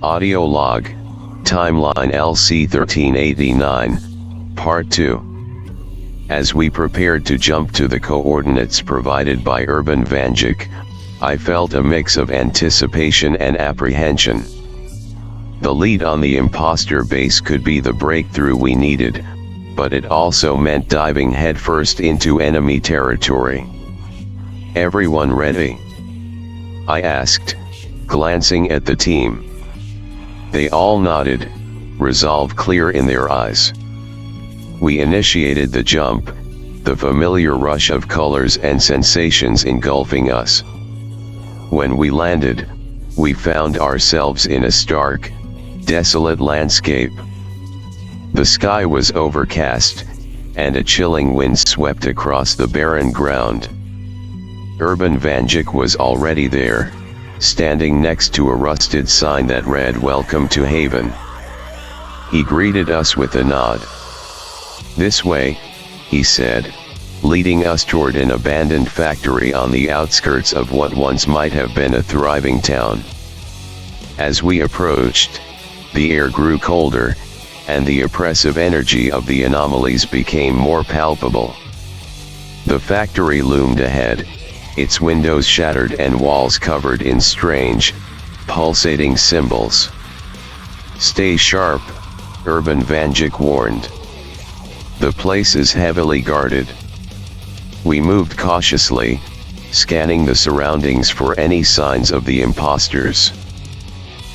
Audio log, timeline LC1389, Part 2. As we prepared to jump to the coordinates provided by Urban Vanjik, I felt a mix of anticipation and apprehension. The lead on the imposter base could be the breakthrough we needed, but it also meant diving headfirst into enemy territory. "Everyone ready?" I asked, glancing at the team. They all nodded, resolve clear in their eyes. We initiated the jump, the familiar rush of colors and sensations engulfing us. When we landed, we found ourselves in a stark, desolate landscape. The sky was overcast, and a chilling wind swept across the barren ground. Urban Vanjik was already there, standing next to a rusted sign that read "Welcome to Haven." He greeted us with a nod. "This way," he said, leading us toward an abandoned factory on the outskirts of what once might have been a thriving town. As we approached, the air grew colder, and the oppressive energy of the anomalies became more palpable. The factory loomed ahead, its windows shattered and walls covered in strange, pulsating symbols. "Stay sharp," Urban Vanjik warned. "The place is heavily guarded." We moved cautiously, scanning the surroundings for any signs of the imposters.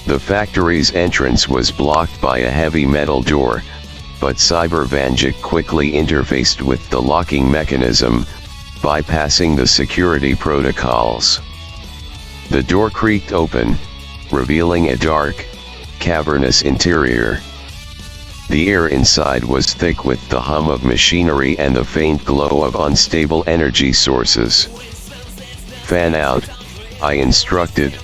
The factory's entrance was blocked by a heavy metal door, but Cyber Vanjik quickly interfaced with the locking mechanism, bypassing the security protocols. The door creaked open, revealing a dark, cavernous interior. The air inside was thick with the hum of machinery and the faint glow of unstable energy sources. "Fan out," I instructed.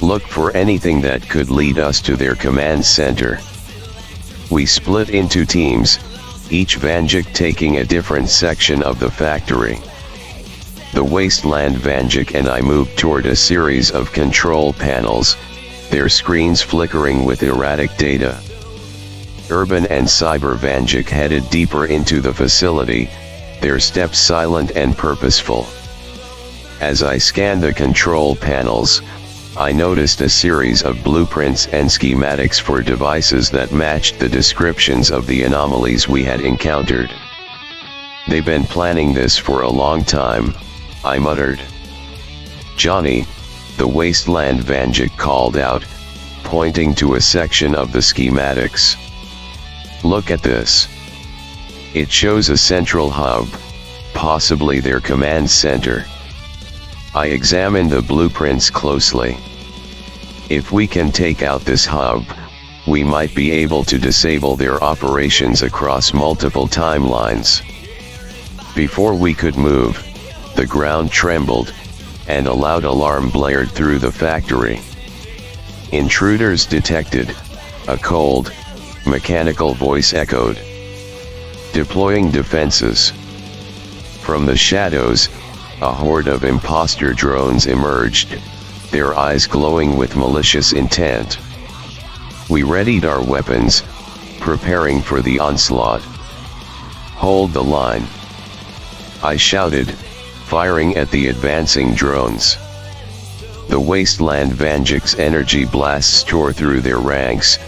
"Look for anything that could lead us to their command center." We split into teams, each Vanjik taking a different section of the factory. The Wasteland Vanjik and I moved toward a series of control panels, their screens flickering with erratic data. Urban and Cyber Vanjik headed deeper into the facility, their steps silent and purposeful. As I scanned the control panels, I noticed a series of blueprints and schematics for devices that matched the descriptions of the anomalies we had encountered. "They've been planning this for a long time," I muttered. "Johnny," the Wasteland Vanjik called out, pointing to a section of the schematics. "Look at this. It shows a central hub, possibly their command center." I examined the blueprints closely. "If we can take out this hub, we might be able to disable their operations across multiple timelines." Before we could move, the ground trembled, and a loud alarm blared through the factory. "Intruders detected," a cold, mechanical voice echoed. "Deploying defenses." From the shadows, a horde of imposter drones emerged, their eyes glowing with malicious intent. We readied our weapons, preparing for the onslaught. "Hold the line," I shouted, firing at the advancing drones. The Wasteland Vanjik's energy blasts tore through their ranks,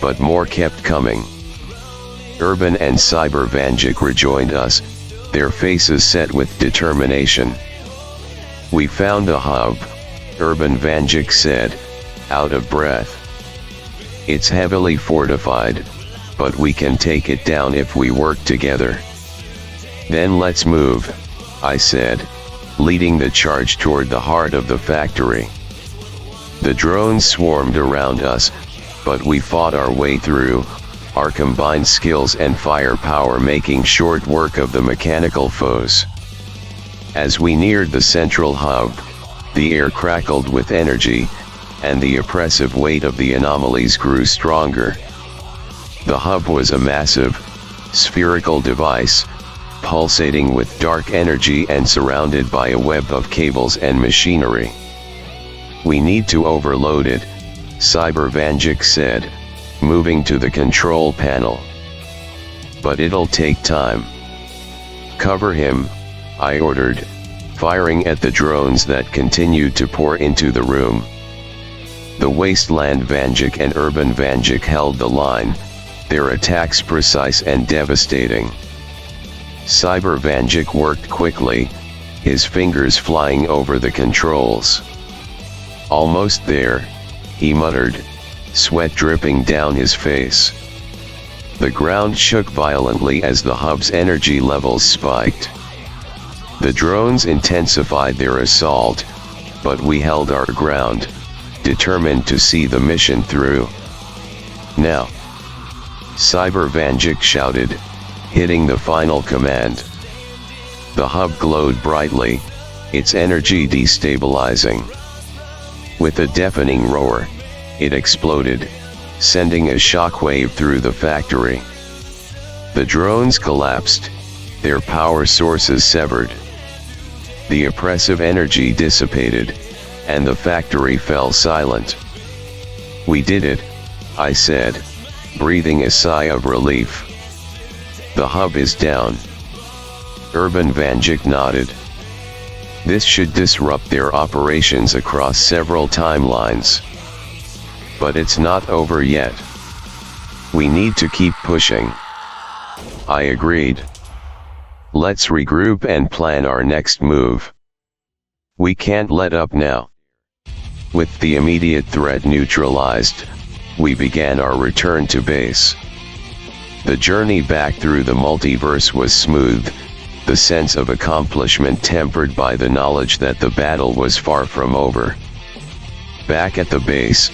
but more kept coming. Urban and Cyber Vanjik rejoined us, their faces set with determination. "We found a hub," Urban Vanjik said, out of breath. "It's heavily fortified, but we can take it down if we work together." "Then let's move," I said, leading the charge toward the heart of the factory. The drones swarmed around us, but we fought our way through, our combined skills and firepower making short work of the mechanical foes. As we neared the central hub, the air crackled with energy, and the oppressive weight of the anomalies grew stronger. The hub was a massive, spherical device, pulsating with dark energy and surrounded by a web of cables and machinery. "We need to overload it," Cyber Vanjik said, moving to the control panel. But it'll take time. Cover him, I ordered, firing at the drones that continued to pour into the room. The Wasteland Vanjik and Urban Vanjik held the line, their attacks precise and devastating. Cyber Vanjik worked quickly, his fingers flying over the controls. Almost there, he muttered, sweat dripping down his face. The ground shook violently as the hub's energy levels spiked. The drones intensified their assault, but we held our ground, determined to see the mission through. Now! Cyber Vanjik shouted, hitting the final command. The hub glowed brightly, its energy destabilizing. With a deafening roar, it exploded, sending a shockwave through the factory. The drones collapsed, their power sources severed. The oppressive energy dissipated, and the factory fell silent. We did it, I said, breathing a sigh of relief. The hub is down. Urban Vanjik nodded. This should disrupt their operations across several timelines. But it's not over yet. We need to keep pushing. I agreed. Let's regroup and plan our next move. We can't let up now. With the immediate threat neutralized, we began our return to base. The journey back through the multiverse was smooth, the sense of accomplishment tempered by the knowledge that the battle was far from over. Back at the base,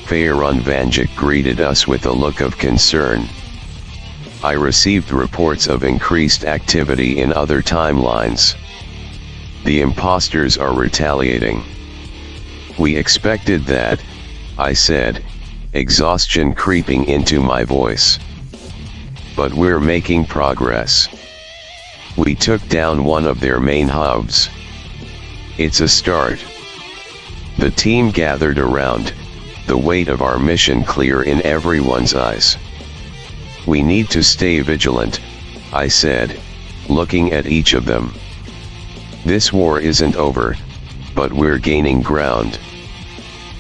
Faerun Vanjik greeted us with a look of concern. I received reports of increased activity in other timelines. The imposters are retaliating. We expected that, I said, exhaustion creeping into my voice. But we're making progress. We took down one of their main hubs. It's a start. The team gathered around, the weight of our mission clear in everyone's eyes. We need to stay vigilant, I said, looking at each of them. This war isn't over, but we're gaining ground.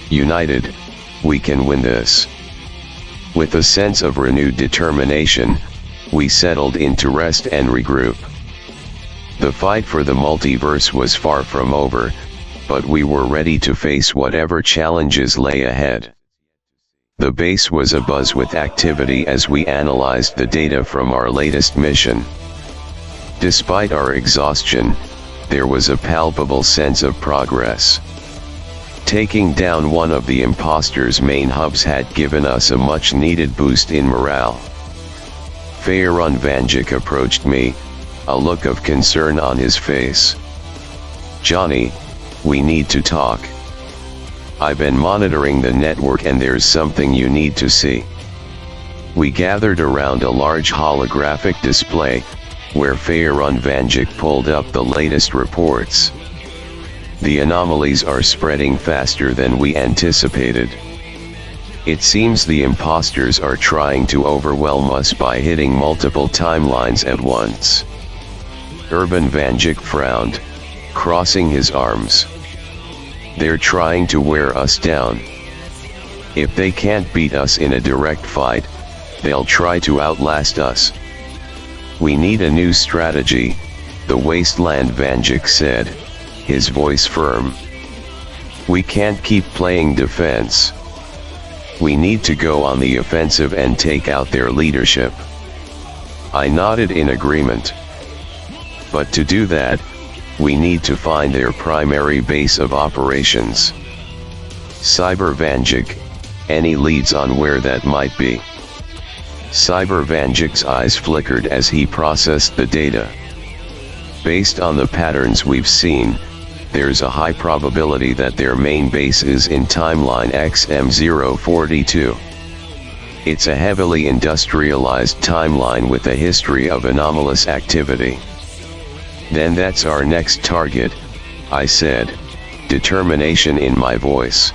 United, we can win this. With a sense of renewed determination, we settled in to rest and regroup. The fight for the multiverse was far from over, but we were ready to face whatever challenges lay ahead. The base was abuzz with activity as we analyzed the data from our latest mission. Despite our exhaustion, there was a palpable sense of progress. Taking down one of the imposters' main hubs had given us a much-needed boost in morale. Faerun Vanjik approached me, a look of concern on his face. Johnny, we need to talk. I've been monitoring the network and there's something you need to see. We gathered around a large holographic display, where Faerun Vanjik pulled up the latest reports. The anomalies are spreading faster than we anticipated. It seems the imposters are trying to overwhelm us by hitting multiple timelines at once. Urban Vanjik frowned, crossing his arms. They're trying to wear us down. If they can't beat us in a direct fight, they'll try to outlast us. We need a new strategy, the Wasteland Vanjik said, his voice firm. We can't keep playing defense. We need to go on the offensive and take out their leadership. I nodded in agreement. But to do that, we need to find their primary base of operations. Cyber Vanjik, any leads on where that might be? Cyber Vanjik's eyes flickered as he processed the data. Based on the patterns we've seen, there's a high probability that their main base is in timeline XM042. It's a heavily industrialized timeline with a history of anomalous activity. Then that's our next target, I said, determination in my voice.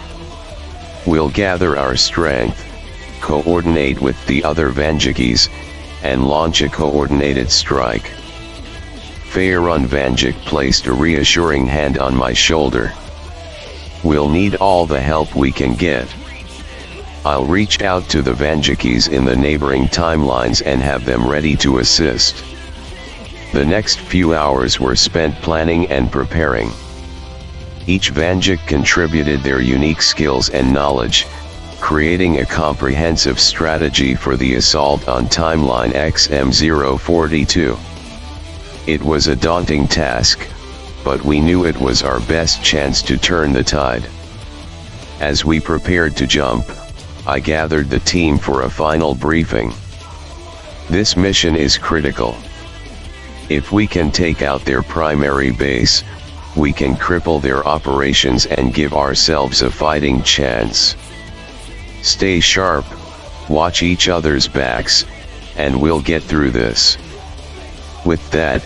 We'll gather our strength, coordinate with the other Vanjikis, and launch a coordinated strike. Faerun Vanjik placed a reassuring hand on my shoulder. We'll need all the help we can get. I'll reach out to the Vanjikis in the neighboring timelines and have them ready to assist. The next few hours were spent planning and preparing. Each Vanjik contributed their unique skills and knowledge, creating a comprehensive strategy for the assault on Timeline XM042. It was a daunting task, but we knew it was our best chance to turn the tide. As we prepared to jump, I gathered the team for a final briefing. This mission is critical. If we can take out their primary base, we can cripple their operations and give ourselves a fighting chance. Stay sharp, watch each other's backs, and we'll get through this. With that,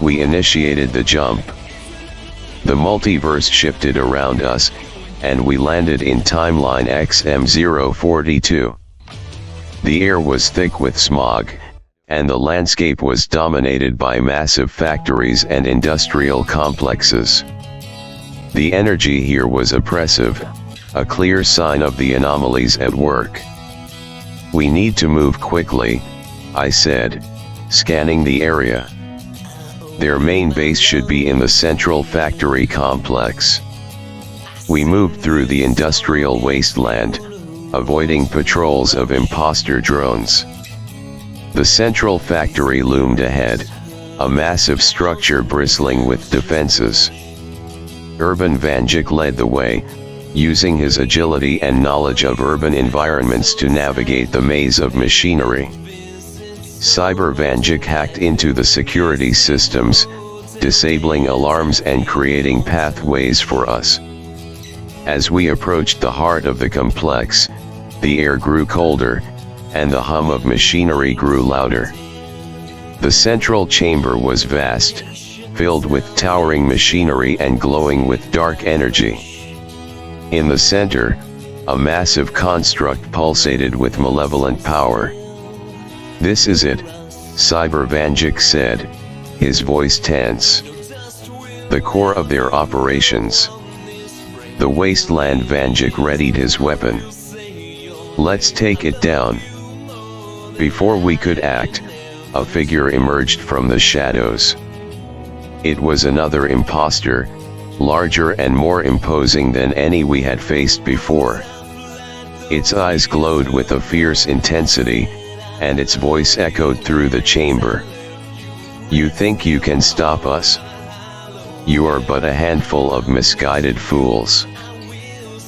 we initiated the jump. The multiverse shifted around us, and we landed in Timeline XM042. The air was thick with smog, and the landscape was dominated by massive factories and industrial complexes. The energy here was oppressive, a clear sign of the anomalies at work. We need to move quickly, I said, scanning the area. Their main base should be in the central factory complex. We moved through the industrial wasteland, avoiding patrols of imposter drones. The central factory loomed ahead, a massive structure bristling with defenses. Urban Vanjik led the way, using his agility and knowledge of urban environments to navigate the maze of machinery. Cyber Vanjik hacked into the security systems, disabling alarms and creating pathways for us. As we approached the heart of the complex, the air grew colder, and the hum of machinery grew louder. The central chamber was vast, filled with towering machinery and glowing with dark energy. In the center, a massive construct pulsated with malevolent power. "This is it," Cyber Vanjik said, his voice tense. "The core of their operations." The Wasteland Vanjik readied his weapon. "Let's take it down." Before we could act, a figure emerged from the shadows. It was another imposter, larger and more imposing than any we had faced before. Its eyes glowed with a fierce intensity, and its voice echoed through the chamber. "You think you can stop us? You are but a handful of misguided fools.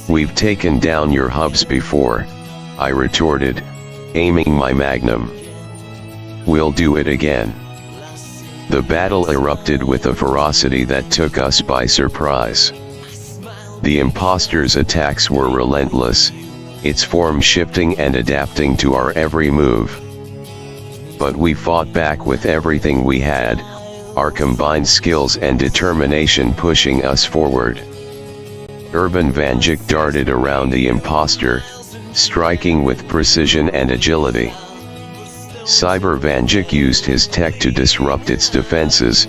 We've taken down your hubs before," I retorted, aiming my magnum. "We'll do it again." The battle erupted with a ferocity that took us by surprise. The imposter's attacks were relentless, its form shifting and adapting to our every move. But we fought back with everything we had, our combined skills and determination pushing us forward. Urban Vanjik darted around the imposter, striking with precision and agility. Cyber Vanjik used his tech to disrupt its defenses,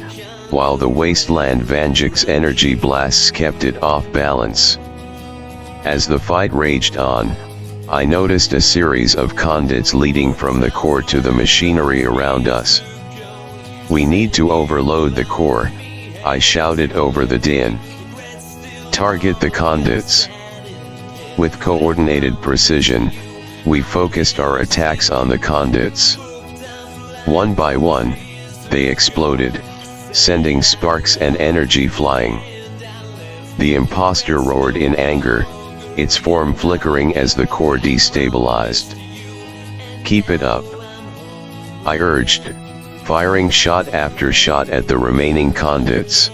while the Wasteland Vanjik's energy blasts kept it off balance. As the fight raged on, I noticed a series of conduits leading from the core to the machinery around us. "We need to overload the core," I shouted over the din. "Target the conduits." With coordinated precision, we focused our attacks on the conduits. One by one, they exploded, sending sparks and energy flying. The imposter roared in anger, its form flickering as the core destabilized. "Keep it up," I urged, firing shot after shot at the remaining conduits.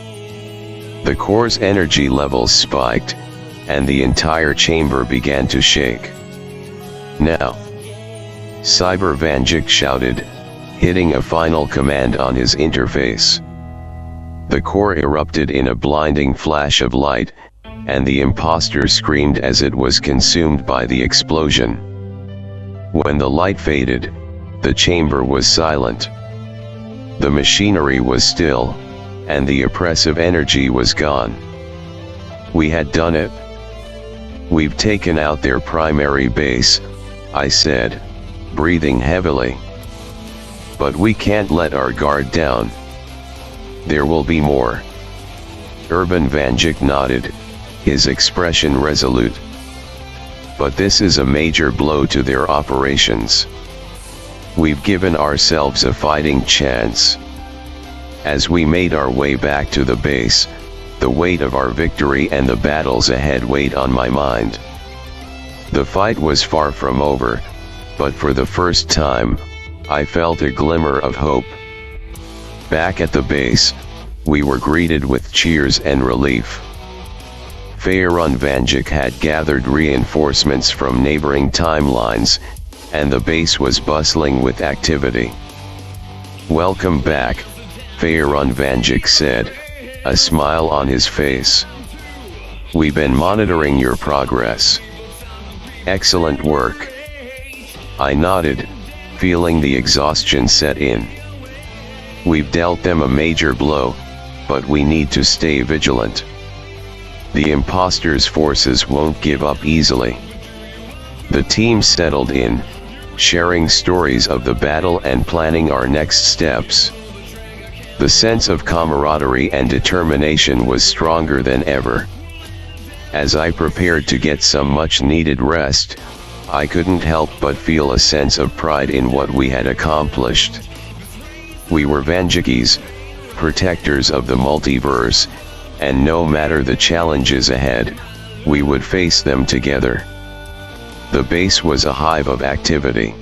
The core's energy levels spiked, and the entire chamber began to shake. "Now!" Cyber Vanjik shouted, hitting a final command on his interface. The core erupted in a blinding flash of light, and the imposter screamed as it was consumed by the explosion. When the light faded, the chamber was silent. The machinery was still, and the oppressive energy was gone. We had done it. We've taken out their primary base, I said, breathing heavily. But we can't let our guard down. There will be more. Urban Vanjik nodded, his expression resolute. But this is a major blow to their operations. We've given ourselves a fighting chance. As we made our way back to the base, the weight of our victory and the battles ahead weighed on my mind. The fight was far from over, but for the first time, I felt a glimmer of hope. Back at the base, we were greeted with cheers and relief. Faerun Vanjik had gathered reinforcements from neighboring timelines, and the base was bustling with activity. "Welcome back," Faerun Vanjik said, a smile on his face. "We've been monitoring your progress." "Excellent work." I nodded, feeling the exhaustion set in. "We've dealt them a major blow, but we need to stay vigilant. The imposters' forces won't give up easily." The team settled in, sharing stories of the battle and planning our next steps. The sense of camaraderie and determination was stronger than ever. As I prepared to get some much-needed rest, I couldn't help but feel a sense of pride in what we had accomplished. We were Vanjikis, protectors of the multiverse, and no matter the challenges ahead, we would face them together. The base was a hive of activity.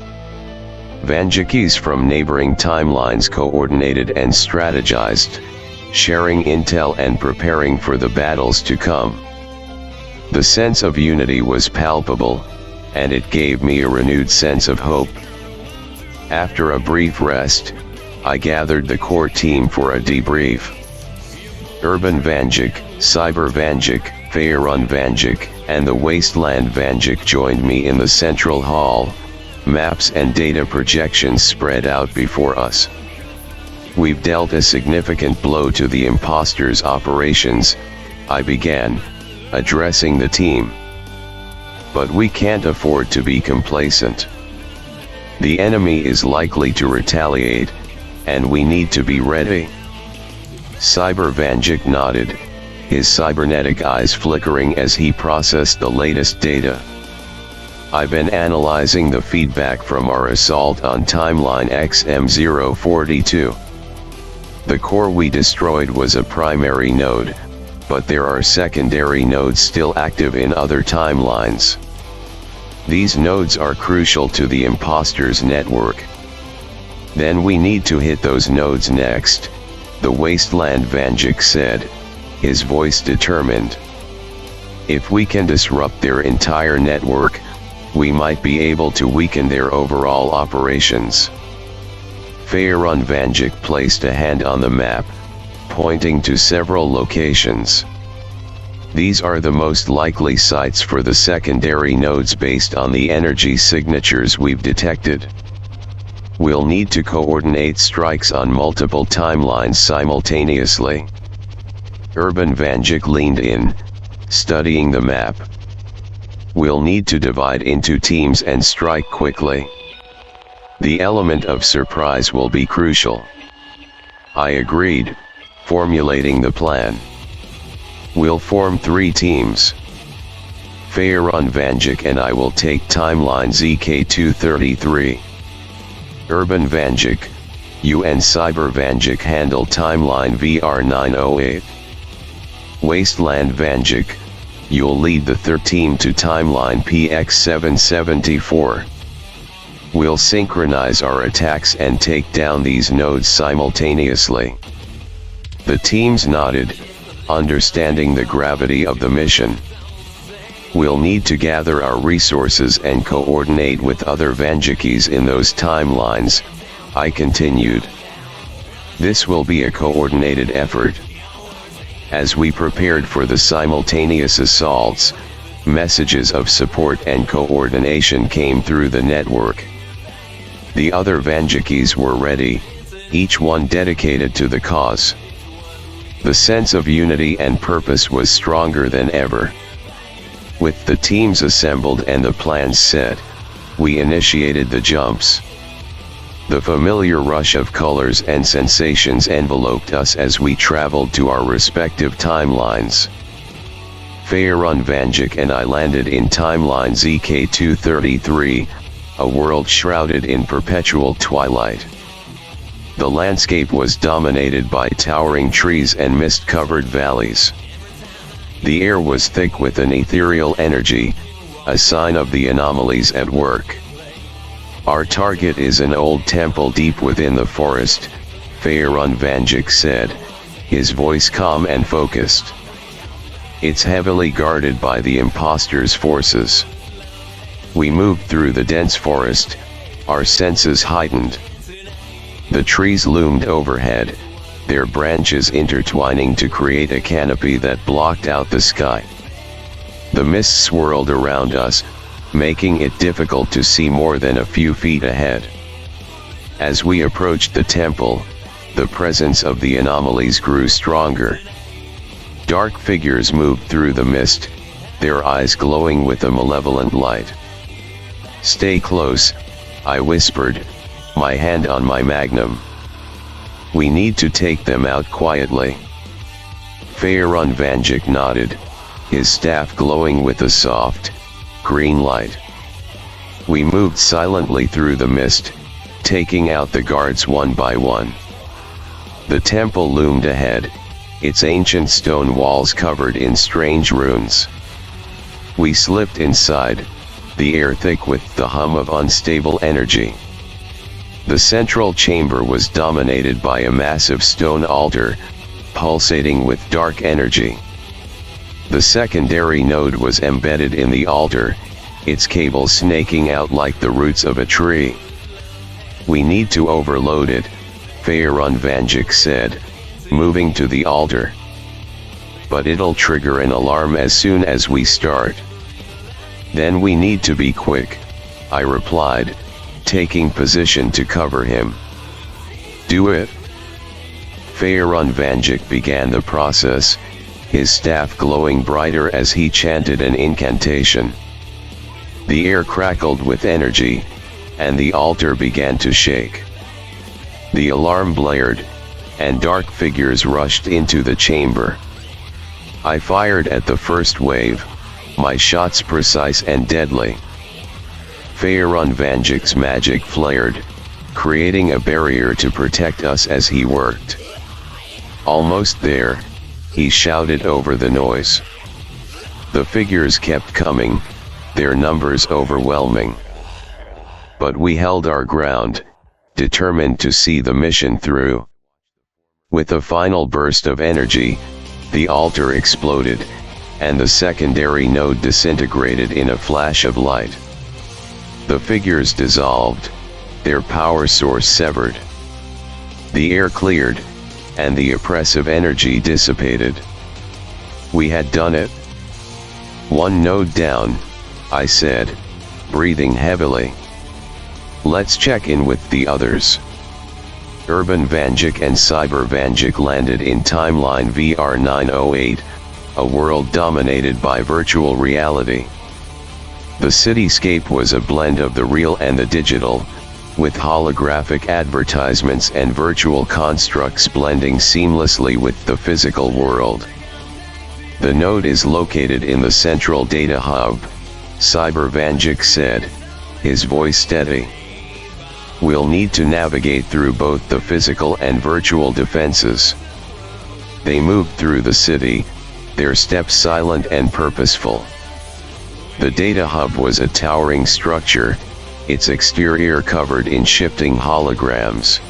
Vanjikis from neighboring timelines coordinated and strategized, sharing intel and preparing for the battles to come. The sense of unity was palpable, and it gave me a renewed sense of hope. After a brief rest, I gathered the core team for a debrief. Urban Vanjik, Cyber Vanjik, Faerun Vanjik, and the Wasteland Vanjik joined me in the central hall, maps and data projections spread out before us. "We've dealt a significant blow to the imposters' operations," I began, addressing the team. "But we can't afford to be complacent. The enemy is likely to retaliate, and we need to be ready." Cyber Vanjik nodded, his cybernetic eyes flickering as he processed the latest data. "I've been analyzing the feedback from our assault on timeline XM042. The core we destroyed was a primary node, but there are secondary nodes still active in other timelines. These nodes are crucial to the imposters' network. Then we need to hit those nodes next," the Wasteland Vanjik said, his voice determined. "If we can disrupt their entire network, we might be able to weaken their overall operations." Faerun Vanjik placed a hand on the map, pointing to several locations. "These are the most likely sites for the secondary nodes based on the energy signatures we've detected. We'll need to coordinate strikes on multiple timelines simultaneously." Urban Vanjik leaned in, studying the map. "We'll need to divide into teams and strike quickly. The element of surprise will be crucial." I agreed, formulating the plan. "We'll form 3 teams. Faerun Vanjik and I will take timeline ZK233. Urban Vanjik, you and Cyber Vanjik handle timeline VR908. Wasteland Vanjik, you'll lead the third team to timeline PX774. We'll synchronize our attacks and take down these nodes simultaneously." The teams nodded, understanding the gravity of the mission. "We'll need to gather our resources and coordinate with other Vanjikis in those timelines," I continued. "This will be a coordinated effort. As we prepared for the simultaneous assaults, messages of support and coordination came through the network. The other Vanjikis were ready, each one dedicated to the cause. The sense of unity and purpose was stronger than ever. With the teams assembled and the plans set, we initiated the jumps. The familiar rush of colors and sensations enveloped us as we traveled to our respective timelines. Faerun Vanjik and I landed in timeline ZK233, a world shrouded in perpetual twilight. The landscape was dominated by towering trees and mist-covered valleys. The air was thick with an ethereal energy, a sign of the anomalies at work. Our target is an old temple deep within the forest, Faerun Vanjik said, his voice calm and focused. It's heavily guarded by the impostor's forces. We moved through the dense forest, our senses heightened. The trees loomed overhead, their branches intertwining to create a canopy that blocked out the sky. The mist swirled around us, making it difficult to see more than a few feet ahead. As we approached the temple, the presence of the anomalies grew stronger. Dark figures moved through the mist, their eyes glowing with a malevolent light. "Stay close," I whispered, my hand on my magnum. "We need to take them out quietly." Faerun Vanjik nodded, his staff glowing with a soft, green light. We moved silently through the mist, taking out the guards one by one. The temple loomed ahead, its ancient stone walls covered in strange runes. We slipped inside, the air thick with the hum of unstable energy. The central chamber was dominated by a massive stone altar, pulsating with dark energy. The secondary node was embedded in the altar, its cables snaking out like the roots of a tree. "We need to overload it," Faerun Vanjik said, moving to the altar. "But it'll trigger an alarm as soon as we start." "Then we need to be quick," I replied, taking position to cover him. "Do it." Faerun Vanjik began the process, his staff glowing brighter as he chanted an incantation. The air crackled with energy, and the altar began to shake. The alarm blared, and dark figures rushed into the chamber. I fired at the first wave, my shots precise and deadly. Faerun Vanjik's magic flared, creating a barrier to protect us as he worked. "Almost there," he shouted over the noise. The figures kept coming, their numbers overwhelming. But we held our ground, determined to see the mission through. With a final burst of energy, the altar exploded, and the secondary node disintegrated in a flash of light. The figures dissolved, their power source severed. The air cleared, and the oppressive energy dissipated. We had done it. "One node down," I said, breathing heavily. "Let's check in with the others." Urban Vanjik and Cyber Vanjik landed in timeline VR908, a world dominated by virtual reality. The cityscape was a blend of the real and the digital, with holographic advertisements and virtual constructs blending seamlessly with the physical world. "The node is located in the central data hub," Cyber Vanjik said, his voice steady. "We'll need to navigate through both the physical and virtual defenses." They moved through the city, their steps silent and purposeful. The data hub was a towering structure, its exterior covered in shifting holograms.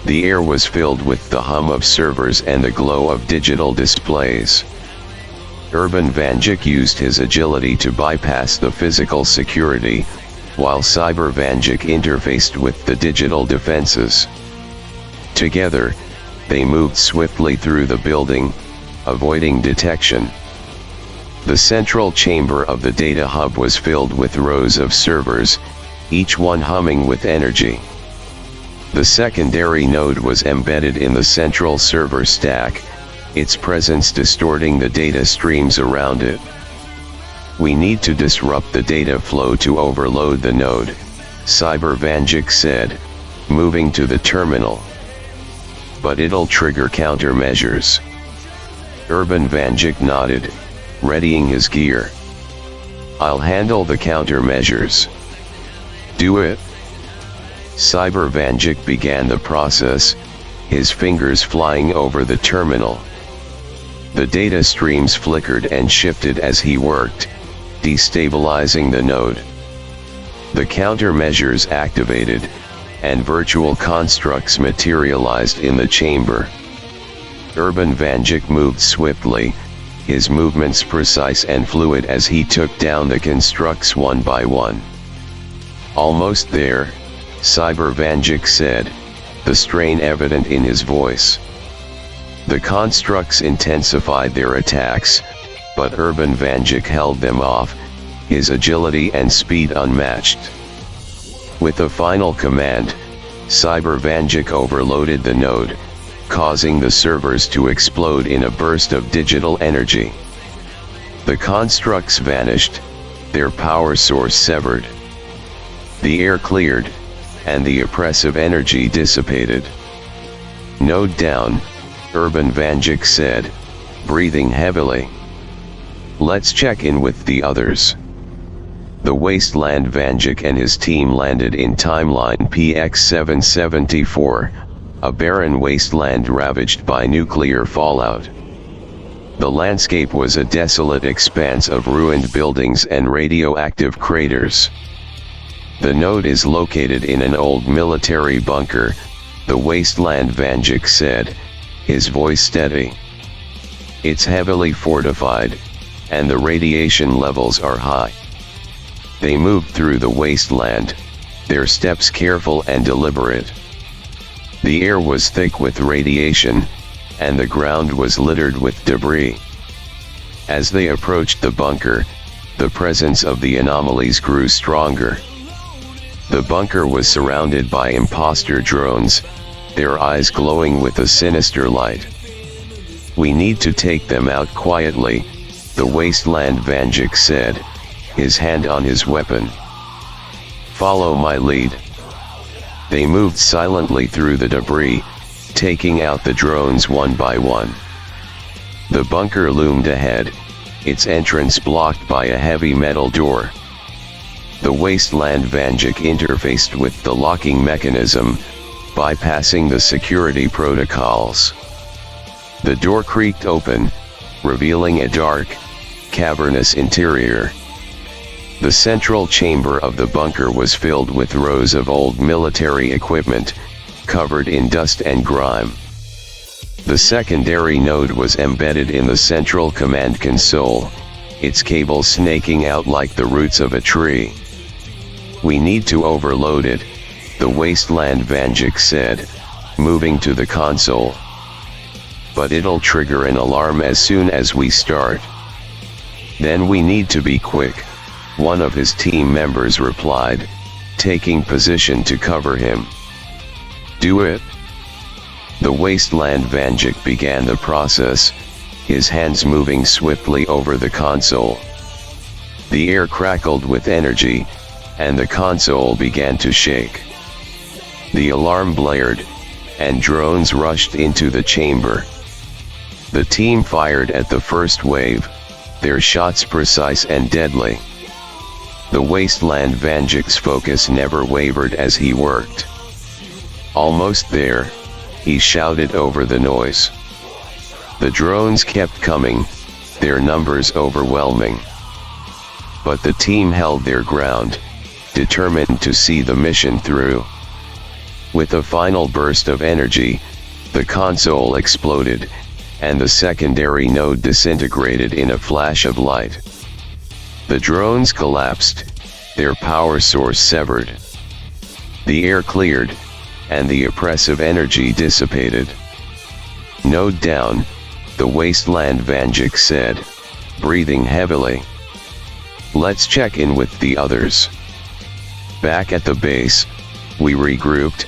The air was filled with the hum of servers and the glow of digital displays. Urban Vanjik used his agility to bypass the physical security, while Cyber Vanjik interfaced with the digital defenses. Together, they moved swiftly through the building, avoiding detection. The central chamber of the data hub was filled with rows of servers, each one humming with energy. The secondary node was embedded in the central server stack, its presence distorting the data streams around it. "We need to disrupt the data flow to overload the node," Cyber Vanjik said, moving to the terminal. "But it'll trigger countermeasures." Urban Vanjik nodded, readying his gear. "I'll handle the countermeasures." "Do it." Cyber Vanjik began the process, his fingers flying over the terminal. The data streams flickered and shifted as he worked, destabilizing the node. The countermeasures activated, and virtual constructs materialized in the chamber. Urban Vanjik moved swiftly, his movements precise and fluid as he took down the constructs one by one. "Almost there," Cyber Vanjik said, the strain evident in his voice. The constructs intensified their attacks, but Urban Vanjik held them off, his agility and speed unmatched. With a final command, Cyber Vanjik overloaded the node, causing the servers to explode in a burst of digital energy. The constructs vanished, their power source severed. The air cleared, and the oppressive energy dissipated. "Node down," Urban Vanjik said, breathing heavily. "Let's check in with the others." The Wasteland Vanjik and his team landed in Timeline PX-774, a barren wasteland ravaged by nuclear fallout. The landscape was a desolate expanse of ruined buildings and radioactive craters. "The node is located in an old military bunker," the Wasteland Vanjik said, his voice steady. "It's heavily fortified, and the radiation levels are high." They moved through the wasteland, their steps careful and deliberate. The air was thick with radiation, and the ground was littered with debris. As they approached the bunker, the presence of the anomalies grew stronger. The bunker was surrounded by imposter drones, their eyes glowing with a sinister light. "We need to take them out quietly," the Wasteland Vanjik said, his hand on his weapon. "Follow my lead." They moved silently through the debris, taking out the drones one by one. The bunker loomed ahead, its entrance blocked by a heavy metal door. The Wasteland Vanjik interfaced with the locking mechanism, bypassing the security protocols. The door creaked open, revealing a dark, cavernous interior. The central chamber of the bunker was filled with rows of old military equipment, covered in dust and grime. The secondary node was embedded in the central command console, its cables snaking out like the roots of a tree. "We need to overload it," the Wasteland Vanjik said, moving to the console. "But it'll trigger an alarm as soon as we start." "Then we need to be quick," one of his team members replied, taking position to cover him. "Do it." The Wasteland Vanjik began the process, his hands moving swiftly over the console. The air crackled with energy, and the console began to shake. The alarm blared, and drones rushed into the chamber. The team fired at the first wave, their shots precise and deadly. The Wasteland Vanjik's focus never wavered as he worked. "Almost there," he shouted over the noise. The drones kept coming, their numbers overwhelming. But the team held their ground, determined to see the mission through. With a final burst of energy, the console exploded, and the secondary node disintegrated in a flash of light. The drones collapsed, their power source severed. The air cleared, and the oppressive energy dissipated. "Node down," the wasteland, Vanjik said, breathing heavily. Let's check in with the others. Back at the base, we regrouped,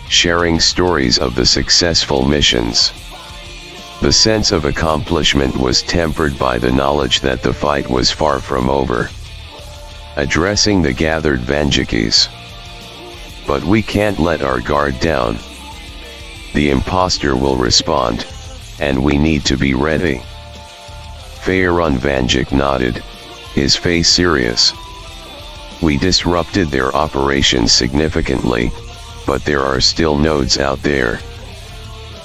sharing stories of the successful missions. The sense of accomplishment was tempered by the knowledge that the fight was far from over. Addressing the gathered Vanjikis. But we can't let our guard down. The imposter will respond, and we need to be ready. Faerun Vanjik nodded, his face serious. We disrupted their operations significantly, but there are still nodes out there.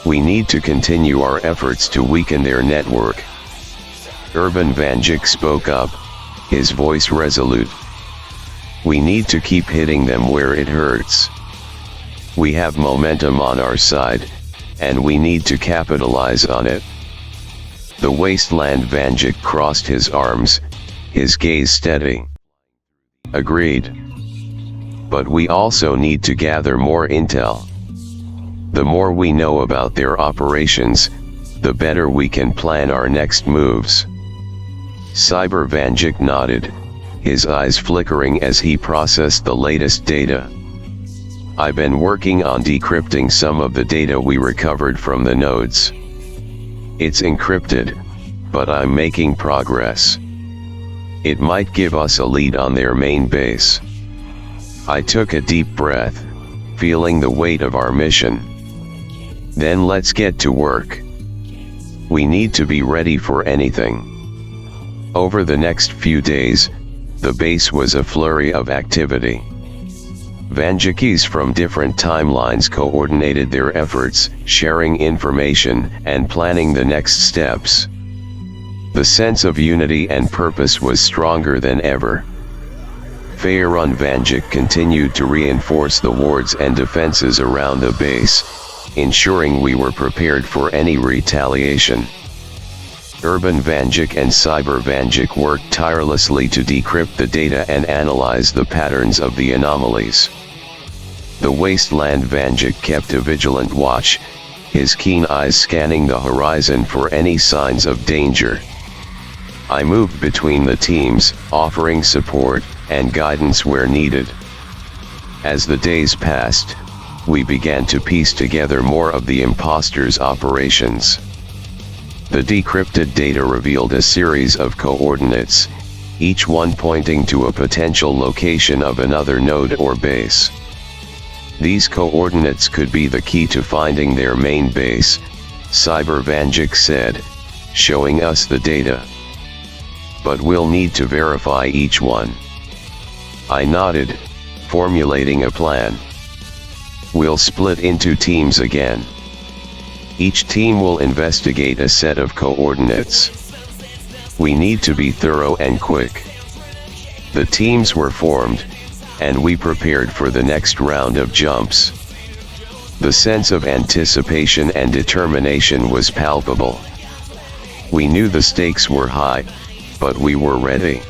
We need to continue our efforts to weaken their network. Urban Vanjik spoke up, his voice resolute. We need to keep hitting them where it hurts. We have momentum on our side, and we need to capitalize on it. The wasteland Vanjik crossed his arms, his gaze steady. Agreed. But we also need to gather more intel. The more we know about their operations, the better we can plan our next moves. Cyber Vanjik nodded, his eyes flickering as he processed the latest data. I've been working on decrypting some of the data we recovered from the nodes. It's encrypted, but I'm making progress. It might give us a lead on their main base. I took a deep breath, feeling the weight of our mission. Then let's get to work. We need to be ready for anything. Over the next few days, the base was a flurry of activity. Vanjikis from different timelines coordinated their efforts, sharing information and planning the next steps. The sense of unity and purpose was stronger than ever. Faerun Vanjik continued to reinforce the wards and defenses around the base, ensuring we were prepared for any retaliation. Urban Vanjik and Cyber Vanjik worked tirelessly to decrypt the data and analyze the patterns of the anomalies. The Wasteland Vanjik kept a vigilant watch, his keen eyes scanning the horizon for any signs of danger. I moved between the teams, offering support and guidance where needed. As the days passed, we began to piece together more of the imposter's operations. The decrypted data revealed a series of coordinates, each one pointing to a potential location of another node or base. These coordinates could be the key to finding their main base, Cyber Vanjik said, showing us the data. But we'll need to verify each one. I nodded, formulating a plan. We'll split into teams again. Each team will investigate a set of coordinates. We need to be thorough and quick. The teams were formed, and we prepared for the next round of jumps. The sense of anticipation and determination was palpable. We knew the stakes were high, but we were ready.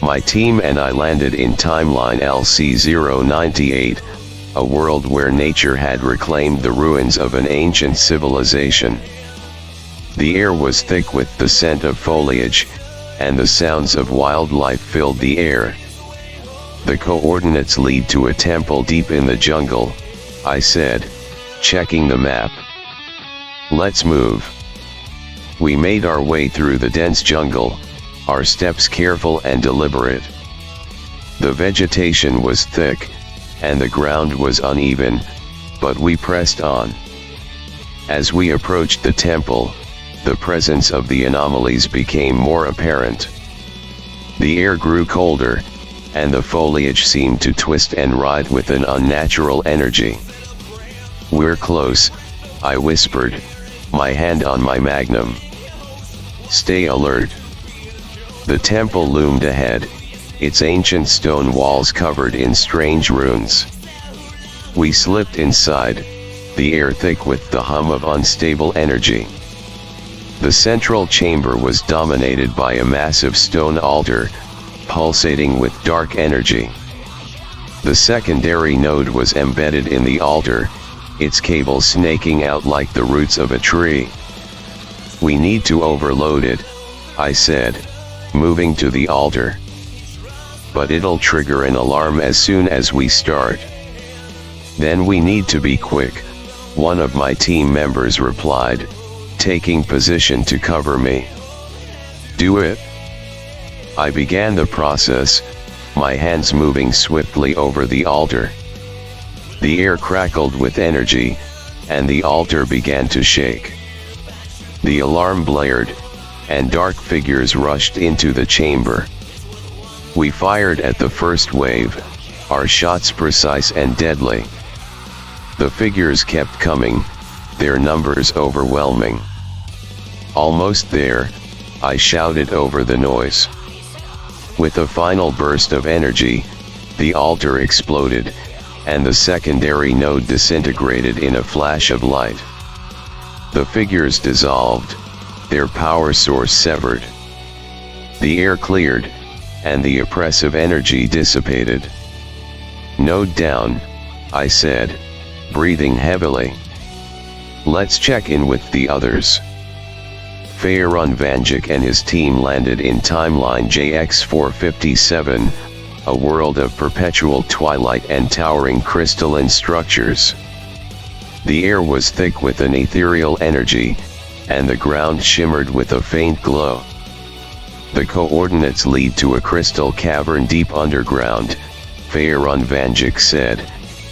My team and I landed in timeline LC-098, a world where nature had reclaimed the ruins of an ancient civilization. The air was thick with the scent of foliage, and the sounds of wildlife filled the air. The coordinates lead to a temple deep in the jungle, I said, checking the map. Let's move. We made our way through the dense jungle, our steps careful and deliberate. The vegetation was thick, and the ground was uneven, but we pressed on. As we approached the temple, the presence of the anomalies became more apparent. The air grew colder, and the foliage seemed to twist and writhe with an unnatural energy. "We're close," I whispered, my hand on my magnum. "Stay alert." The temple loomed ahead, its ancient stone walls covered in strange runes. We slipped inside, the air thick with the hum of unstable energy. The central chamber was dominated by a massive stone altar, pulsating with dark energy. The secondary node was embedded in the altar, its cables snaking out like the roots of a tree. We need to overload it, I said, moving to the altar. But it'll trigger an alarm as soon as we start. Then we need to be quick, one of my team members replied, taking position to cover me. Do it? I began the process, my hands moving swiftly over the altar. The air crackled with energy, and the altar began to shake. The alarm blared, and dark figures rushed into the chamber. We fired at the first wave, our shots precise and deadly. The figures kept coming, their numbers overwhelming. Almost there, I shouted over the noise. With a final burst of energy, the altar exploded, and the secondary node disintegrated in a flash of light. The figures dissolved, their power source severed. The air cleared, and the oppressive energy dissipated. Node down, I said, breathing heavily. Let's check in with the others. Faerun Vanjik and his team landed in timeline JX457, a world of perpetual twilight and towering crystalline structures. The air was thick with an ethereal energy, and the ground shimmered with a faint glow. The coordinates lead to a crystal cavern deep underground, Faerun Vanjik said,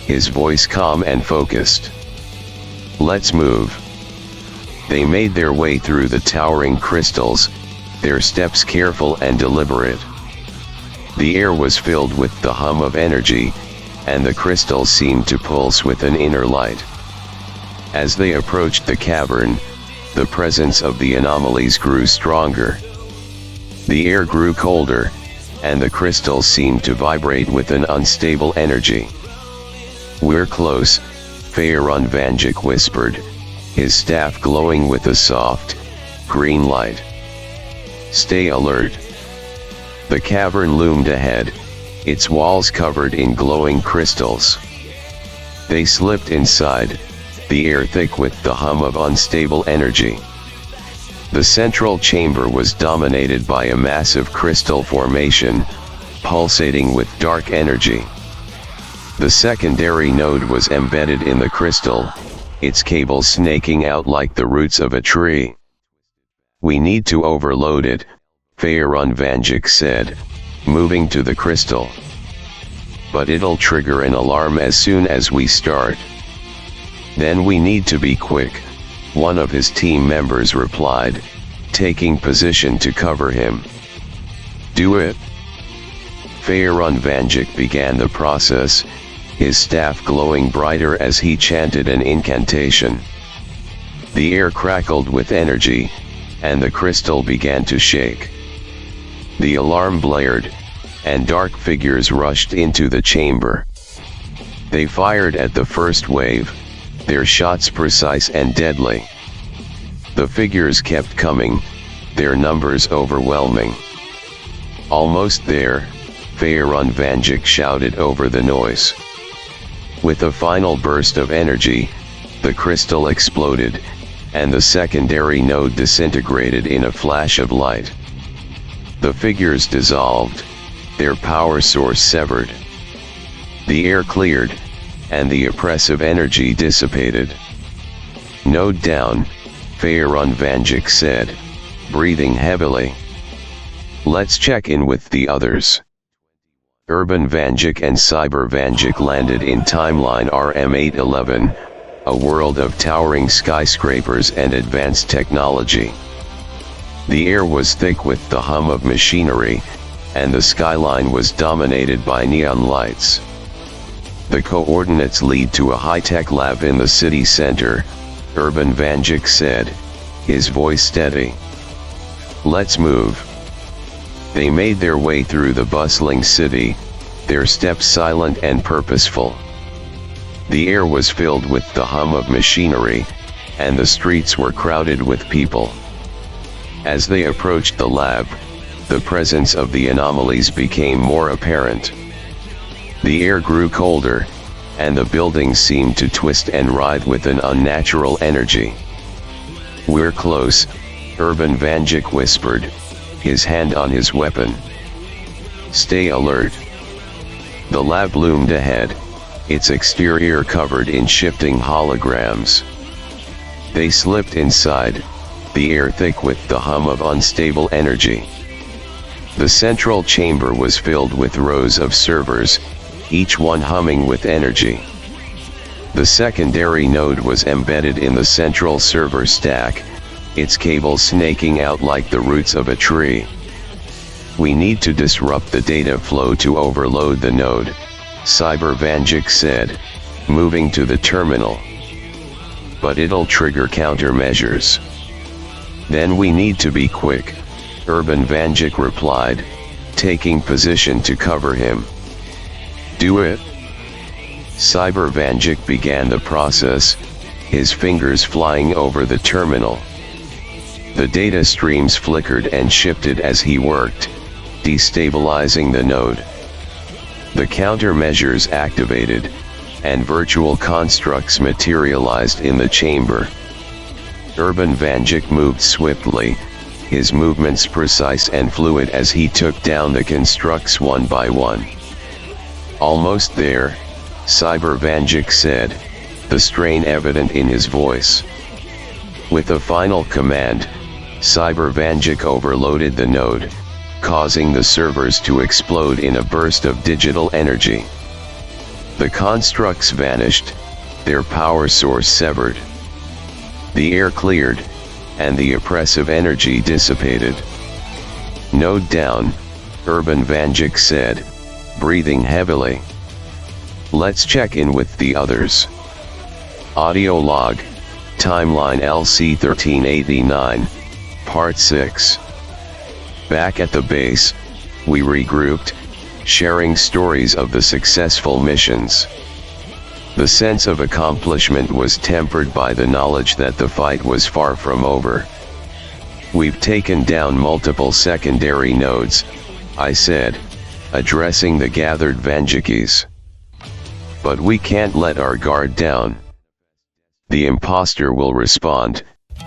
his voice calm and focused. Let's move. They made their way through the towering crystals, their steps careful and deliberate. The air was filled with the hum of energy, and the crystals seemed to pulse with an inner light. As they approached the cavern, the presence of the anomalies grew stronger. The air grew colder, and the crystals seemed to vibrate with an unstable energy. We're close, Faerun Vanjik whispered, his staff glowing with a soft, green light. Stay alert. The cavern loomed ahead, its walls covered in glowing crystals. They slipped inside, the air thick with the hum of unstable energy. The central chamber was dominated by a massive crystal formation, pulsating with dark energy. The secondary node was embedded in the crystal, its cables snaking out like the roots of a tree. We need to overload it, Faerun Vanjik said, moving to the crystal. But it'll trigger an alarm as soon as we start. Then we need to be quick, one of his team members replied, taking position to cover him. Do it? Faerun Vanjik began the process, his staff glowing brighter as he chanted an incantation. The air crackled with energy, and the crystal began to shake. The alarm blared, and dark figures rushed into the chamber. They fired at the first wave, their shots precise and deadly. The figures kept coming, their numbers overwhelming. Almost there, Faerun Vanjik shouted over the noise. With a final burst of energy, the crystal exploded, and the secondary node disintegrated in a flash of light. The figures dissolved, their power source severed. The air cleared, and the oppressive energy dissipated. Node down, Faerun Vanjik said, breathing heavily. Let's check in with the others. Urban Vanjik and Cyber Vanjik landed in timeline RM811, a world of towering skyscrapers and advanced technology. The air was thick with the hum of machinery, and the skyline was dominated by neon lights. The coordinates lead to a high-tech lab in the city center, Urban Vanjik said, his voice steady. Let's move. They made their way through the bustling city, their steps silent and purposeful. The air was filled with the hum of machinery, and the streets were crowded with people. As they approached the lab, the presence of the anomalies became more apparent. The air grew colder, and the buildings seemed to twist and writhe with an unnatural energy. We're close, Urban Vanjik whispered, his hand on his weapon. Stay alert. The lab loomed ahead, its exterior covered in shifting holograms. They slipped inside, the air thick with the hum of unstable energy. The central chamber was filled with rows of servers, each one humming with energy. The secondary node was embedded in the central server stack, its cables snaking out like the roots of a tree. We need to disrupt the data flow to overload the node, Cyber Vanjik said, moving to the terminal. But it'll trigger countermeasures. Then we need to be quick, Urban Vanjik replied, taking position to cover him. Do it? Cyber Vanjik began the process, his fingers flying over the terminal. The data streams flickered and shifted as he worked, destabilizing the node. The countermeasures activated, and virtual constructs materialized in the chamber. Urban Vanjik moved swiftly, his movements precise and fluid as he took down the constructs one by one. Almost there, Cyber Vanjik said, the strain evident in his voice. With a final command, Cyber Vanjik overloaded the node, causing the servers to explode in a burst of digital energy. The constructs vanished, their power source severed. The air cleared, and the oppressive energy dissipated. Node down, Urban Vanjik said, breathing heavily. Let's check in with the others. Audio log, timeline LC1389, Part 6. Back at the base, we regrouped, sharing stories of the successful missions. The sense of accomplishment was tempered by the knowledge that the fight was far from over. We've taken down multiple secondary nodes, I said, addressing the gathered Vanjikis. But we can't let our guard down. The imposter will respond,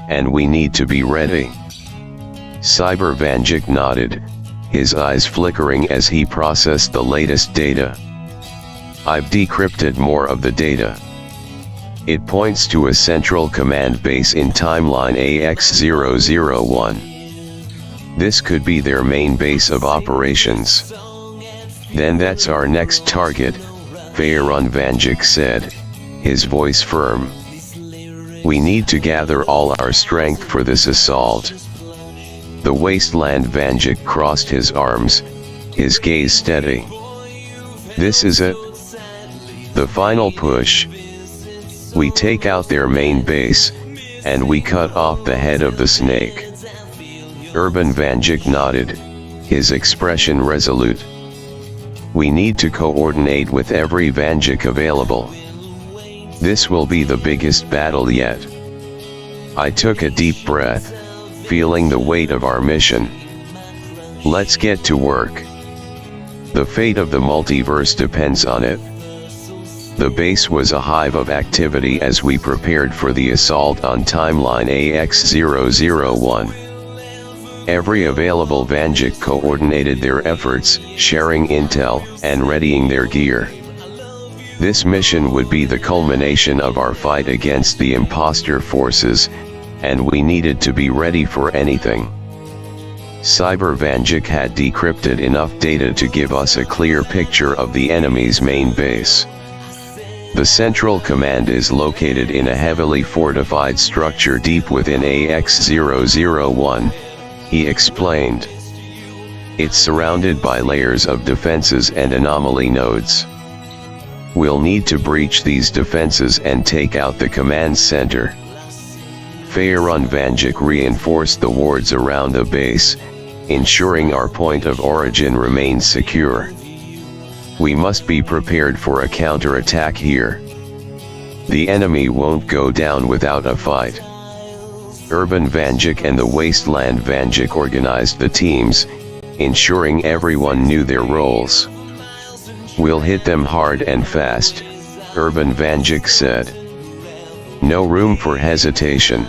and we need to be ready. Cyber Vanjik nodded, his eyes flickering as he processed the latest data. I've decrypted more of the data. It points to a central command base in timeline AX001. This could be their main base of operations. Then that's our next target, Faerun Vanjik said, his voice firm. We need to gather all our strength for this assault. The Wasteland Vanjik crossed his arms, his gaze steady. This is it. The final push. We take out their main base, and we cut off the head of the snake. Urban Vanjik nodded, his expression resolute. We need to coordinate with every Vanjik available. This will be the biggest battle yet. I took a deep breath, feeling the weight of our mission. Let's get to work. The fate of the multiverse depends on it. The base was a hive of activity as we prepared for the assault on timeline AX001. Every available Vanjik coordinated their efforts, sharing intel, and readying their gear. This mission would be the culmination of our fight against the imposter forces, and we needed to be ready for anything. Cyber Vanjik had decrypted enough data to give us a clear picture of the enemy's main base. The central command is located in a heavily fortified structure deep within AX001, he explained. It's surrounded by layers of defenses and anomaly nodes. We'll need to breach these defenses and take out the command center. Faerun Vanjik reinforced the wards around the base, ensuring our point of origin remains secure. We must be prepared for a counterattack here. The enemy won't go down without a fight. Urban Vanjik and the Wasteland Vanjik organized the teams, ensuring everyone knew their roles. We'll hit them hard and fast, Urban Vanjik said. No room for hesitation.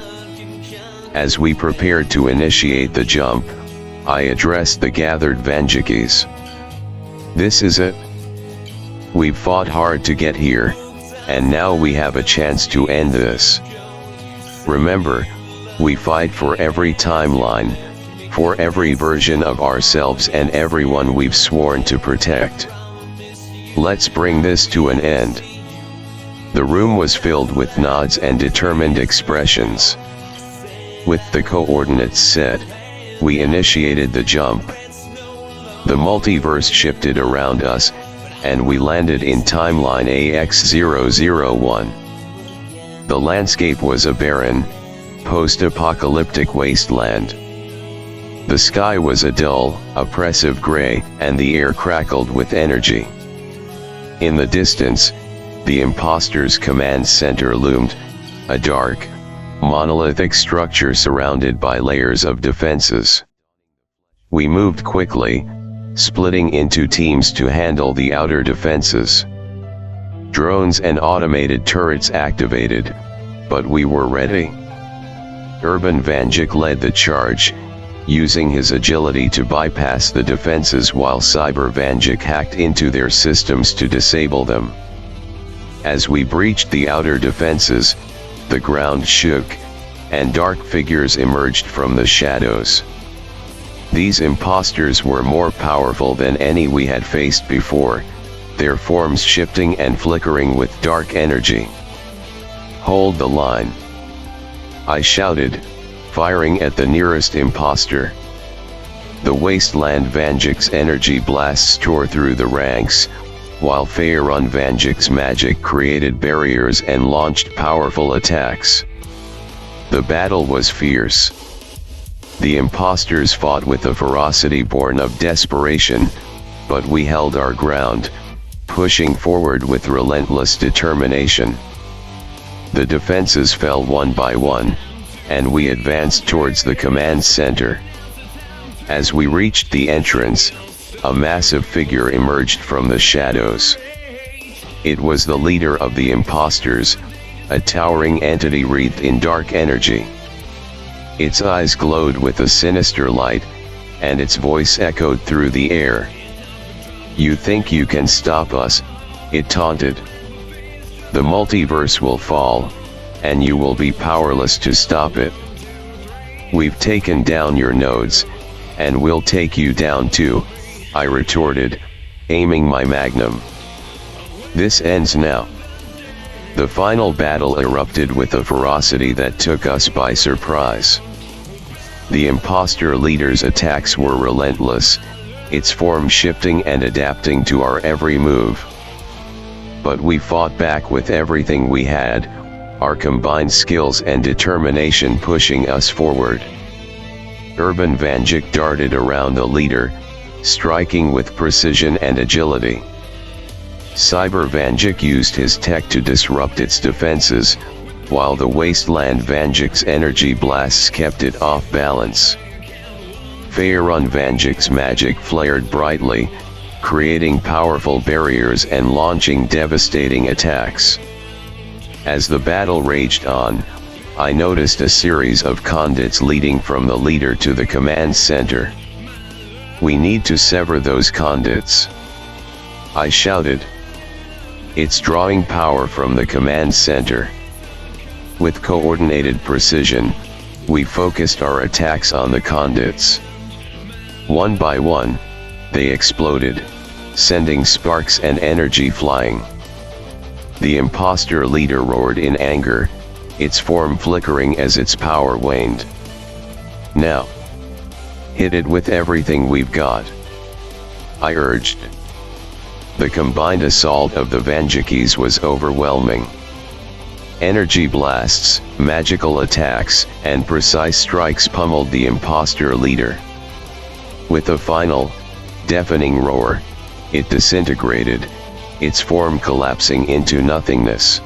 As we prepared to initiate the jump, I addressed the gathered Vanjikis. This is it. We've fought hard to get here, and now we have a chance to end this. Remember, we fight for every timeline, for every version of ourselves and everyone we've sworn to protect. Let's bring this to an end. The room was filled with nods and determined expressions. With the coordinates set, we initiated the jump. The multiverse shifted around us, and we landed in timeline AX001. The landscape was a barren, post-apocalyptic wasteland. The sky was a dull, oppressive gray, and the air crackled with energy. In the distance, the imposter's command center loomed, a dark, monolithic structure surrounded by layers of defenses. We moved quickly, splitting into teams to handle the outer defenses. Drones and automated turrets activated, but we were ready. Urban Vanjik led the charge, using his agility to bypass the defenses while Cyber Vanjik hacked into their systems to disable them. As we breached the outer defenses, the ground shook, and dark figures emerged from the shadows. These imposters were more powerful than any we had faced before, their forms shifting and flickering with dark energy. "Hold the line!" I shouted, firing at the nearest imposter. The Wasteland Vanjik's energy blasts tore through the ranks, while Faerun Vanjik's magic created barriers and launched powerful attacks. The battle was fierce. The imposters fought with a ferocity born of desperation, but we held our ground, pushing forward with relentless determination. The defenses fell one by one, and we advanced towards the command center. As we reached the entrance, a massive figure emerged from the shadows. It was the leader of the imposters, a towering entity wreathed in dark energy. Its eyes glowed with a sinister light, and its voice echoed through the air. "You think you can stop us?" it taunted. "The multiverse will fall, and you will be powerless to stop it. We've taken down your nodes, and we'll take you down too," I retorted, aiming my magnum. "This ends now." The final battle erupted with a ferocity that took us by surprise. The imposter leader's attacks were relentless, its form shifting and adapting to our every move. But we fought back with everything we had, our combined skills and determination pushing us forward. Urban Vanjik darted around the leader, striking with precision and agility. Cyber Vanjik used his tech to disrupt its defenses, while the Wasteland Vanjik's energy blasts kept it off balance. Faerun Vanjik's magic flared brightly, creating powerful barriers and launching devastating attacks. As the battle raged on, I noticed a series of conduits leading from the leader to the command center. "We need to sever those conduits," I shouted. "It's drawing power from the command center." With coordinated precision, we focused our attacks on the conduits. One by one, they exploded, sending sparks and energy flying. The imposter leader roared in anger, its form flickering as its power waned. "Now, hit it with everything we've got," I urged. The combined assault of the Vanjikis was overwhelming. Energy blasts, magical attacks, and precise strikes pummeled the imposter leader. With a final, deafening roar, it disintegrated, its form collapsing into nothingness.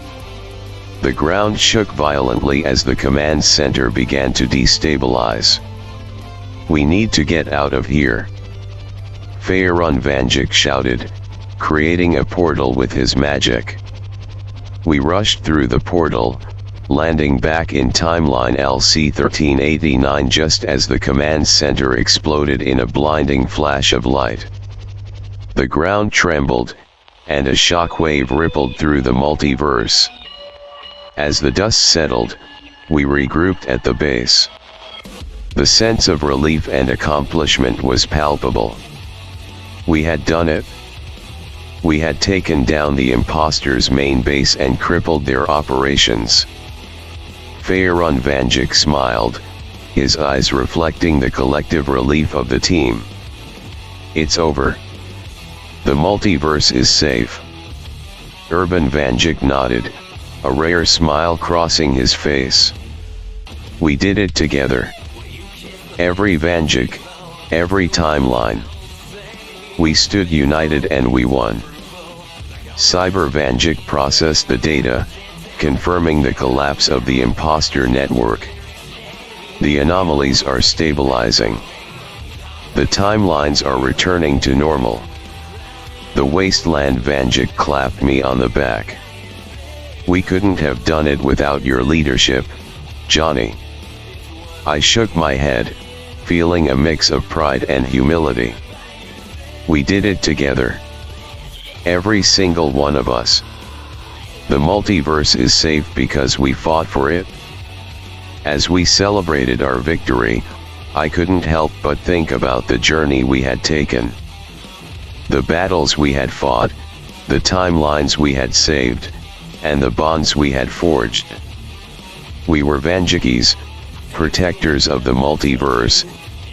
The ground shook violently as the command center began to destabilize. "We need to get out of here," Faerun Vanjik shouted, creating a portal with his magic. We rushed through the portal, landing back in timeline LC-1389 just as the command center exploded in a blinding flash of light. The ground trembled, and a shockwave rippled through the multiverse. As the dust settled, we regrouped at the base. The sense of relief and accomplishment was palpable. We had done it. We had taken down the imposters' main base and crippled their operations. Faerun Vanjik smiled, his eyes reflecting the collective relief of the team. It's over. The multiverse is safe. Urban Vanjik nodded, a rare smile crossing his face. We did it together. Every Vanjik, every timeline. We stood united and we won. Cyber Vanjik processed the data, confirming the collapse of the imposter network. The anomalies are stabilizing. The timelines are returning to normal. The Wasteland Vanjik clapped me on the back. We couldn't have done it without your leadership, Johnny. I shook my head, feeling a mix of pride and humility. We did it together. Every single one of us. The multiverse is safe because we fought for it. As we celebrated our victory, I couldn't help but think about the journey we had taken. The battles we had fought, the timelines we had saved, and the bonds we had forged. We were Vanjikis, protectors of the multiverse,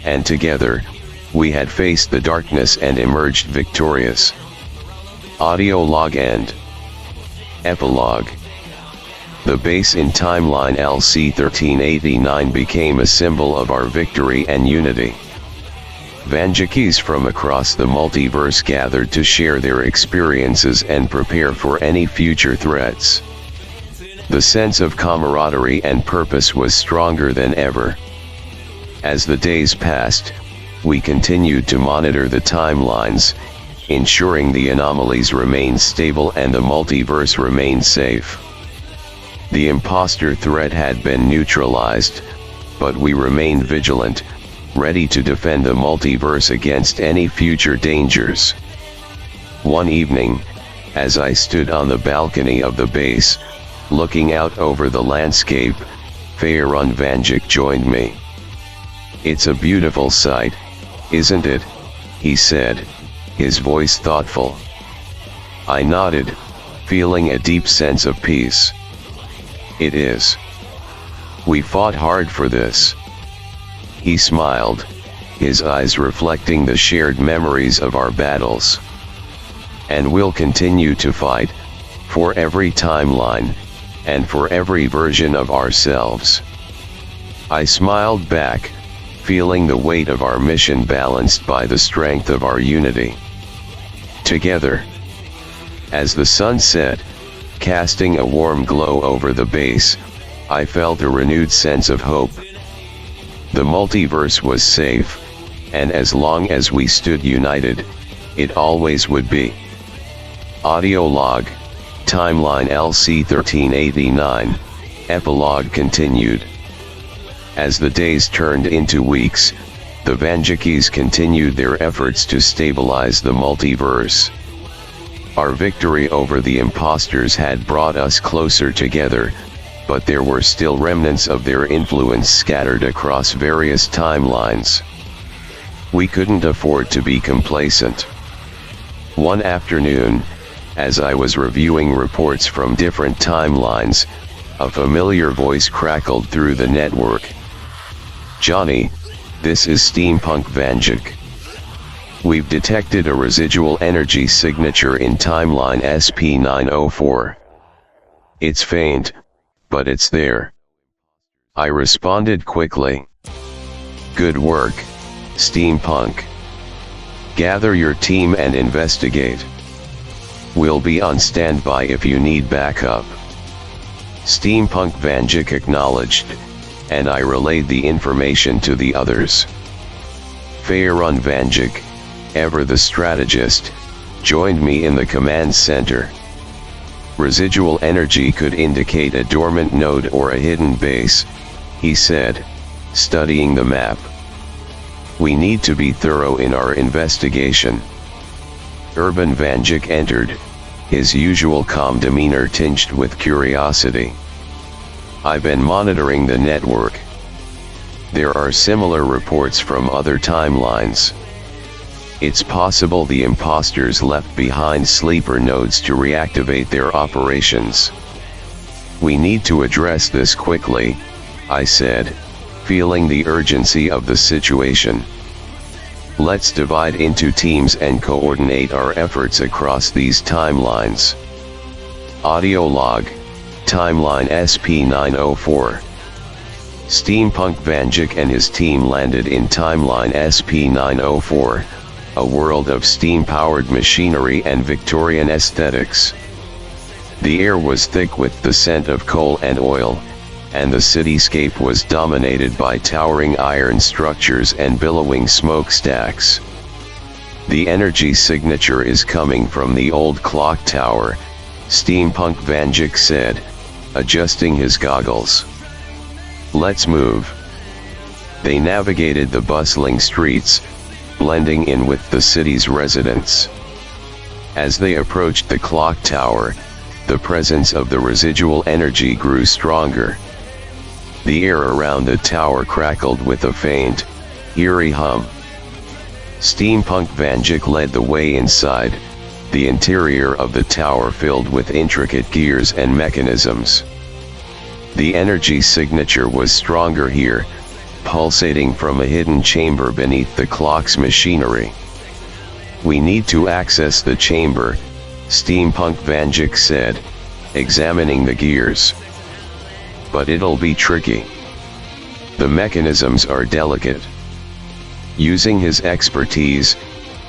and together, we had faced the darkness and emerged victorious. Audio log end. Epilogue. The base in timeline LC-1389 became a symbol of our victory and unity. Vanjikis from across the multiverse gathered to share their experiences and prepare for any future threats. The sense of camaraderie and purpose was stronger than ever. As the days passed, we continued to monitor the timelines, ensuring the anomalies remained stable and the multiverse remained safe. The imposter threat had been neutralized, but we remained vigilant, ready to defend the multiverse against any future dangers. One evening, as I stood on the balcony of the base, looking out over the landscape, Faerun Vanjik joined me. "It's a beautiful sight, isn't it?" he said, his voice thoughtful. I nodded, feeling a deep sense of peace. "It is. We fought hard for this." He smiled, his eyes reflecting the shared memories of our battles. "And we'll continue to fight, for every timeline, and for every version of ourselves." I smiled back, feeling the weight of our mission balanced by the strength of our unity. Together. As the sun set, casting a warm glow over the base, I felt a renewed sense of hope. The multiverse was safe, and as long as we stood united, it always would be. Audio log, timeline LC-1389, epilogue continued. As the days turned into weeks, the Vanjikis continued their efforts to stabilize the multiverse. Our victory over the imposters had brought us closer together, but there were still remnants of their influence scattered across various timelines. We couldn't afford to be complacent. One afternoon, as I was reviewing reports from different timelines, a familiar voice crackled through the network. "Johnny, this is Steampunk Vanjik. We've detected a residual energy signature in timeline SP-904. It's faint, but it's there." I responded quickly. "Good work, Steampunk. Gather your team and investigate. We'll be on standby if you need backup." Steampunk Vanjik acknowledged, and I relayed the information to the others. Faerun Vanjik, ever the strategist, joined me in the command center. Residual energy could indicate a dormant node or a hidden base, he said, studying the map. We need to be thorough in our investigation. Urban Vanjik entered, his usual calm demeanor tinged with curiosity. I've been monitoring the network. There are similar reports from other timelines. It's possible the imposters left behind sleeper nodes to reactivate their operations. We need to address this quickly, I said, feeling the urgency of the situation. Let's divide into teams and coordinate our efforts across these timelines. Audio log, Timeline SP904. Steampunk Vanjik and his team landed in Timeline SP904, a world of steam-powered machinery and Victorian aesthetics. The air was thick with the scent of coal and oil, and the cityscape was dominated by towering iron structures and billowing smokestacks. The energy signature is coming from the old clock tower, Steampunk Vanjik said, adjusting his goggles. Let's move. They navigated the bustling streets, blending in with the city's residents. As they approached the clock tower, the presence of the residual energy grew stronger. The air around the tower crackled with a faint, eerie hum. Steampunk Vanjik led the way inside, the interior of the tower filled with intricate gears and mechanisms. The energy signature was stronger here, pulsating from a hidden chamber beneath the clock's machinery. We need to access the chamber, Steampunk Vanjik said, examining the gears. But it'll be tricky. The mechanisms are delicate. Using his expertise,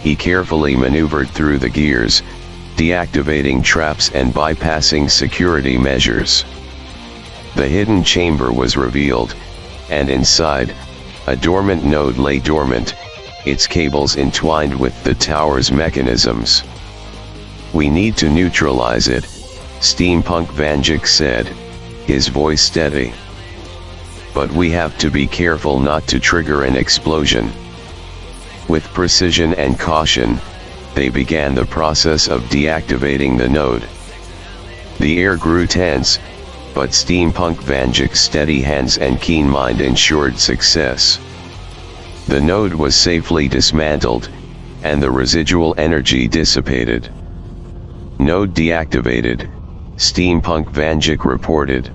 he carefully maneuvered through the gears, deactivating traps and bypassing security measures. The hidden chamber was revealed, and inside, a dormant node lay dormant, its cables entwined with the tower's mechanisms. We need to neutralize it, Steampunk Vanjik said, his voice steady. But we have to be careful not to trigger an explosion. With precision and caution, they began the process of deactivating the node. The air grew tense, but Steampunk Vanjik's steady hands and keen mind ensured success. The node was safely dismantled, and the residual energy dissipated. Node deactivated, Steampunk Vanjik reported.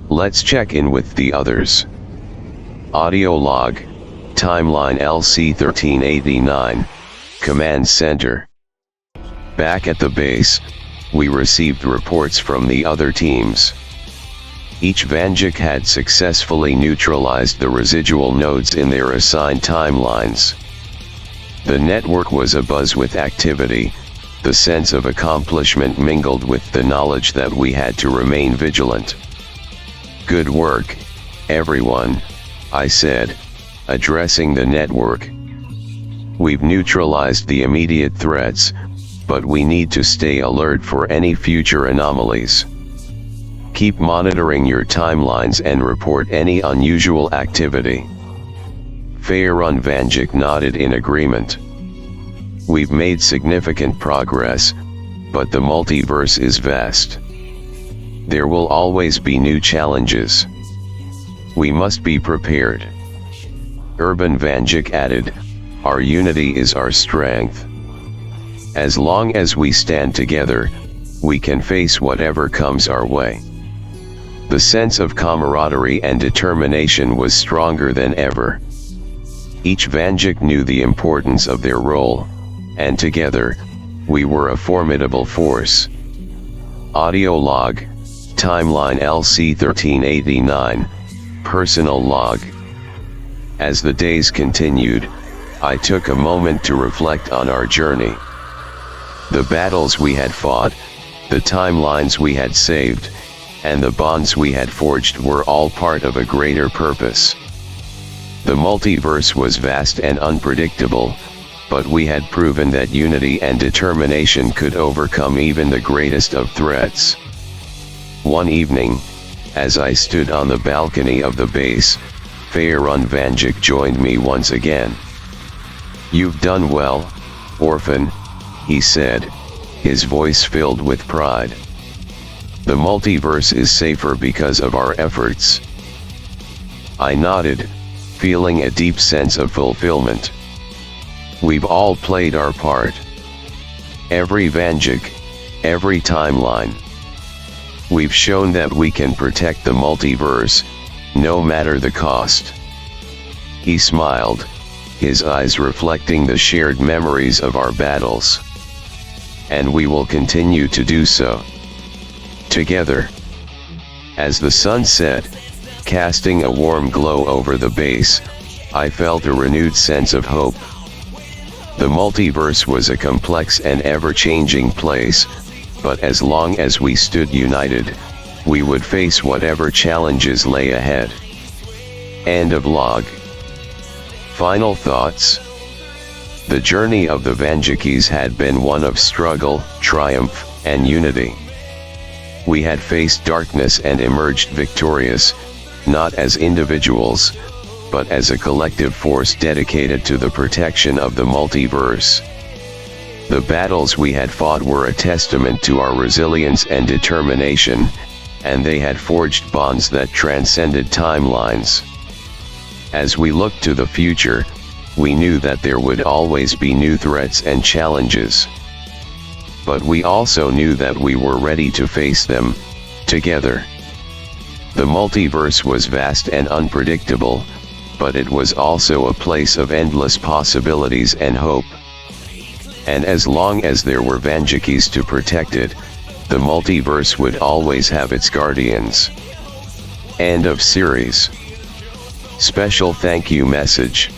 Let's check in with the others. Audio log, Timeline LC1389, Command Center. Back at the base, we received reports from the other teams. Each Vanjik had successfully neutralized the residual nodes in their assigned timelines. The network was abuzz with activity, the sense of accomplishment mingled with the knowledge that we had to remain vigilant. Good work, everyone, I said, addressing the network. We've neutralized the immediate threats, but we need to stay alert for any future anomalies. Keep monitoring your timelines and report any unusual activity. Faerun Vanjik nodded in agreement. We've made significant progress, but the multiverse is vast. There will always be new challenges. We must be prepared. Urban Vanjik added, our unity is our strength. As long as we stand together, we can face whatever comes our way. The sense of camaraderie and determination was stronger than ever. Each Vanjik knew the importance of their role, and together, we were a formidable force. Audio log, Timeline LC1389, Personal log. As the days continued, I took a moment to reflect on our journey. The battles we had fought, the timelines we had saved, and the bonds we had forged were all part of a greater purpose. The multiverse was vast and unpredictable, but we had proven that unity and determination could overcome even the greatest of threats. One evening, as I stood on the balcony of the base, Faerun Vanjik joined me once again. "You've done well, Orphan," he said, his voice filled with pride. "The multiverse is safer because of our efforts." I nodded, feeling a deep sense of fulfillment. We've all played our part. Every Vanjik, every timeline. We've shown that we can protect the multiverse, no matter the cost. He smiled, his eyes reflecting the shared memories of our battles. And we will continue to do so. Together. As the sun set, casting a warm glow over the base, I felt a renewed sense of hope. The multiverse was a complex and ever-changing place, but as long as we stood united, we would face whatever challenges lay ahead. End of log. Final thoughts. The journey of the Vanjikis had been one of struggle, triumph, and unity. We had faced darkness and emerged victorious, not as individuals, but as a collective force dedicated to the protection of the multiverse. The battles we had fought were a testament to our resilience and determination, and they had forged bonds that transcended timelines. As we looked to the future, we knew that there would always be new threats and challenges. But we also knew that we were ready to face them, together. The multiverse was vast and unpredictable, but it was also a place of endless possibilities and hope. And as long as there were Vanjikis to protect it, the multiverse would always have its guardians. End of series. Special thank you message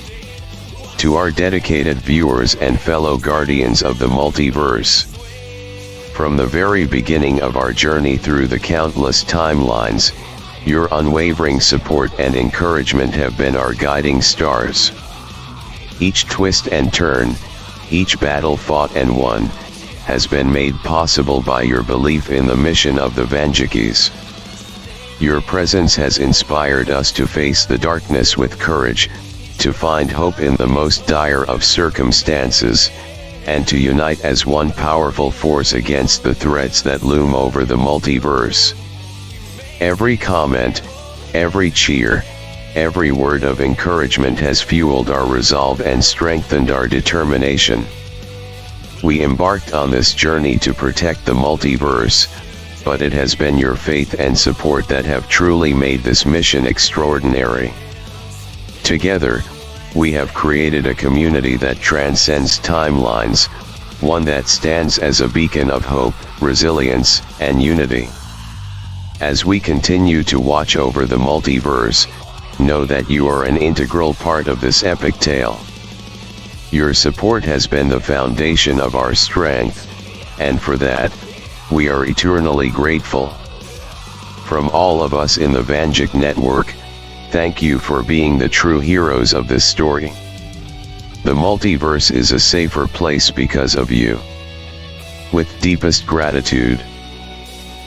to our dedicated viewers and fellow guardians of the multiverse. From the very beginning of our journey through the countless timelines, your unwavering support and encouragement have been our guiding stars. Each twist and turn, each battle fought and won, has been made possible by your belief in the mission of the Vanjikis. Your presence has inspired us to face the darkness with courage, to find hope in the most dire of circumstances, and to unite as one powerful force against the threats that loom over the multiverse. Every comment, every cheer, every word of encouragement has fueled our resolve and strengthened our determination. We embarked on this journey to protect the multiverse, but it has been your faith and support that have truly made this mission extraordinary. Together, we have created a community that transcends timelines, one that stands as a beacon of hope, resilience, and unity. As we continue to watch over the multiverse, know that you are an integral part of this epic tale. Your support has been the foundation of our strength, and for that, we are eternally grateful. From all of us in the Vanjik Network, thank you for being the true heroes of this story. The multiverse is a safer place because of you. With deepest gratitude,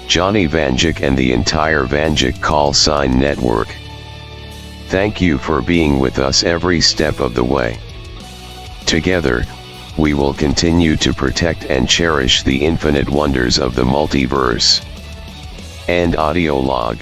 Johnny Vanjik and the entire Vanjik Call Sign Network. Thank you for being with us every step of the way. Together, we will continue to protect and cherish the infinite wonders of the multiverse. End audio log.